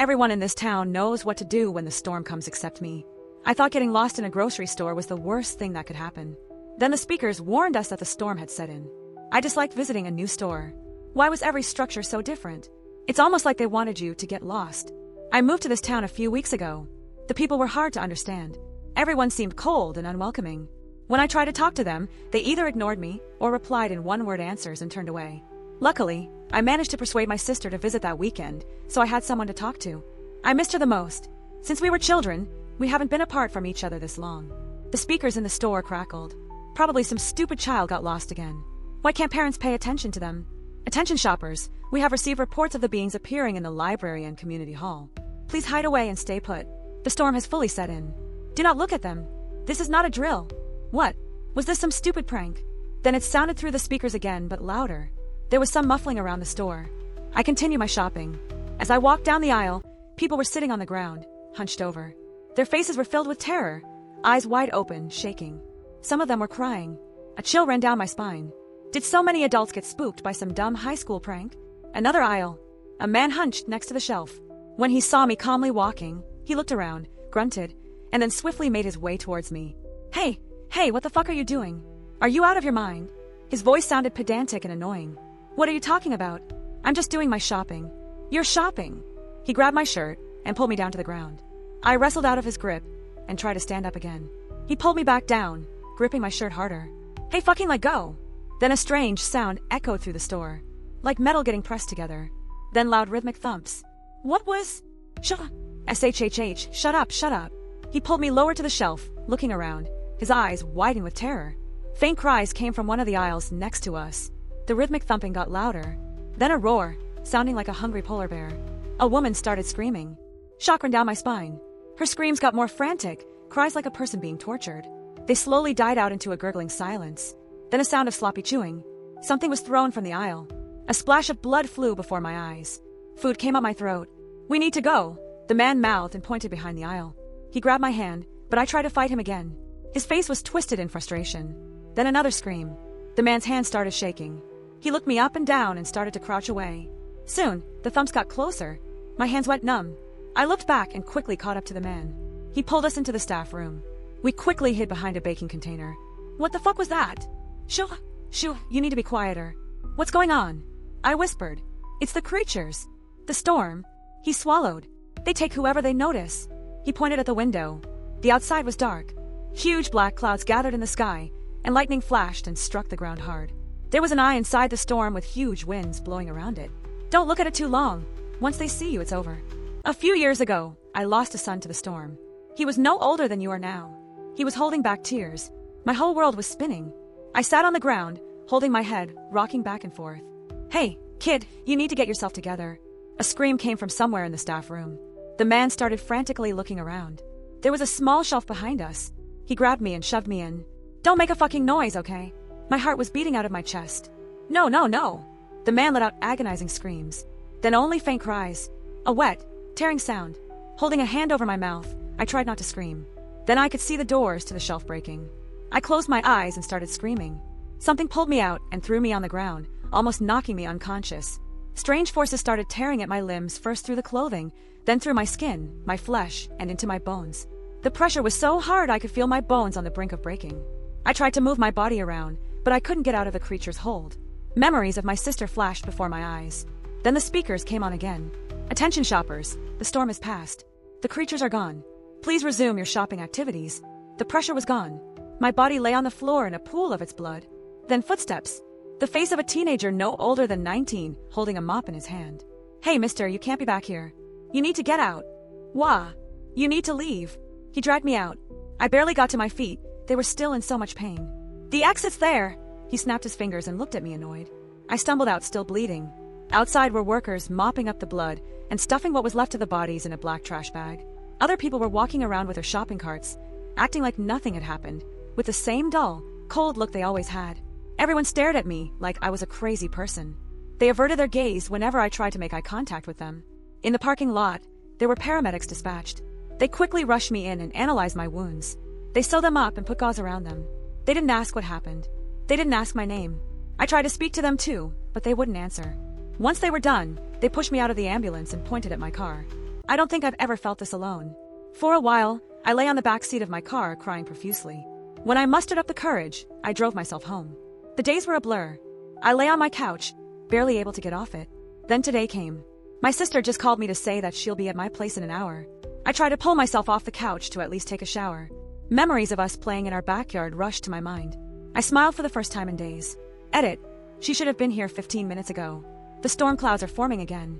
Everyone in this town knows what to do when the storm comes except me. I thought getting lost in a grocery store was the worst thing that could happen. Then the speakers warned us that the storm had set in. I disliked visiting a new store. Why was every structure so different? It's almost like they wanted you to get lost. I moved to this town a few weeks ago. The people were hard to understand. Everyone seemed cold and unwelcoming. When I tried to talk to them, they either ignored me or replied in one-word answers and turned away. Luckily, I managed to persuade my sister to visit that weekend, so I had someone to talk to. I missed her the most. Since we were children, we haven't been apart from each other this long. The speakers in the store crackled. Probably some stupid child got lost again. Why can't parents pay attention to them? Attention shoppers, we have received reports of the beings appearing in the library and community hall. Please hide away and stay put. The storm has fully set in. Do not look at them. This is not a drill. What? Was this some stupid prank? Then it sounded through the speakers again, but louder. There was some muffling around the store. I continued my shopping. As I walked down the aisle, people were sitting on the ground, hunched over. Their faces were filled with terror, eyes wide open, shaking. Some of them were crying. A chill ran down my spine. Did so many adults get spooked by some dumb high school prank? Another aisle. A man hunched next to the shelf. When he saw me calmly walking, he looked around, grunted, and then swiftly made his way towards me. Hey, what the fuck are you doing? Are you out of your mind? His voice sounded pedantic and annoying. What are you talking about? I'm just doing my shopping. You're shopping. He grabbed my shirt and pulled me down to the ground. I wrestled out of his grip and tried to stand up again. He pulled me back down, gripping my shirt harder. Hey, fucking let go. Then a strange sound echoed through the store, like metal getting pressed together. Then loud rhythmic thumps. What was? Shut up, shut up. He pulled me lower to the shelf, looking around, his eyes widening with terror. Faint cries came from one of the aisles next to us. The rhythmic thumping got louder. Then a roar, sounding like a hungry polar bear. A woman started screaming. Shock ran down my spine. Her screams got more frantic, cries like a person being tortured. They slowly died out into a gurgling silence. Then a sound of sloppy chewing. Something was thrown from the aisle. A splash of blood flew before my eyes. Food came up my throat. We need to go, the man mouthed and pointed behind the aisle. He grabbed my hand, but I tried to fight him again. His face was twisted in frustration. Then another scream. The man's hand started shaking. He looked me up and down and started to crouch away. Soon, the thumps got closer. My hands went numb. I looked back and quickly caught up to the man. He pulled us into the staff room. We quickly hid behind a baking container. What the fuck was that? Shoo, you need to be quieter. What's going on? I whispered. It's the creatures. The storm. He swallowed. They take whoever they notice. He pointed at the window. The outside was dark. Huge black clouds gathered in the sky, and lightning flashed and struck the ground hard. There was an eye inside the storm with huge winds blowing around it. Don't look at it too long. Once they see you, it's over. A few years ago, I lost a son to the storm. He was no older than you are now. He was holding back tears. My whole world was spinning. I sat on the ground, holding my head, rocking back and forth. Hey, kid, you need to get yourself together. A scream came from somewhere in the staff room. The man started frantically looking around. There was a small shelf behind us. He grabbed me and shoved me in. Don't make a fucking noise, okay? My heart was beating out of my chest. No. The man let out agonizing screams. Then only faint cries. A wet, tearing sound. Holding a hand over my mouth, I tried not to scream. Then I could see the doors to the shelf breaking. I closed my eyes and started screaming. Something pulled me out and threw me on the ground, almost knocking me unconscious. Strange forces started tearing at my limbs, first through the clothing, then through my skin, my flesh, and into my bones. The pressure was so hard I could feel my bones on the brink of breaking. I tried to move my body around, but I couldn't get out of the creature's hold. Memories of my sister flashed before my eyes. Then the speakers came on again. Attention shoppers, the storm has passed. The creatures are gone. Please resume your shopping activities. The pressure was gone. My body lay on the floor in a pool of its blood. Then footsteps. The face of a teenager no older than 19, holding a mop in his hand. Hey mister, you can't be back here. You need to get out. Wah. You need to leave. He dragged me out. I barely got to my feet. They were still in so much pain. The exit's there. He snapped his fingers and looked at me annoyed. I stumbled out, still bleeding. Outside were workers mopping up the blood and stuffing what was left of the bodies in a black trash bag. Other people were walking around with their shopping carts, acting like nothing had happened, with the same dull, cold look they always had. Everyone stared at me like I was a crazy person. They averted their gaze whenever I tried to make eye contact with them. In the parking lot, there were paramedics dispatched. They quickly rushed me in and analyzed my wounds. They sewed them up and put gauze around them. They didn't ask what happened. They didn't ask my name. I tried to speak to them too, but they wouldn't answer. Once they were done, they pushed me out of the ambulance and pointed at my car. I don't think I've ever felt this alone. For a while, I lay on the back seat of my car crying profusely. When I mustered up the courage, I drove myself home. The days were a blur. I lay on my couch, barely able to get off it. Then today came. My sister just called me to say that she'll be at my place in an hour. I tried to pull myself off the couch to at least take a shower. Memories of us playing in our backyard rushed to my mind. I smiled for the first time in days. Edit. She should have been here 15 minutes ago. The storm clouds are forming again.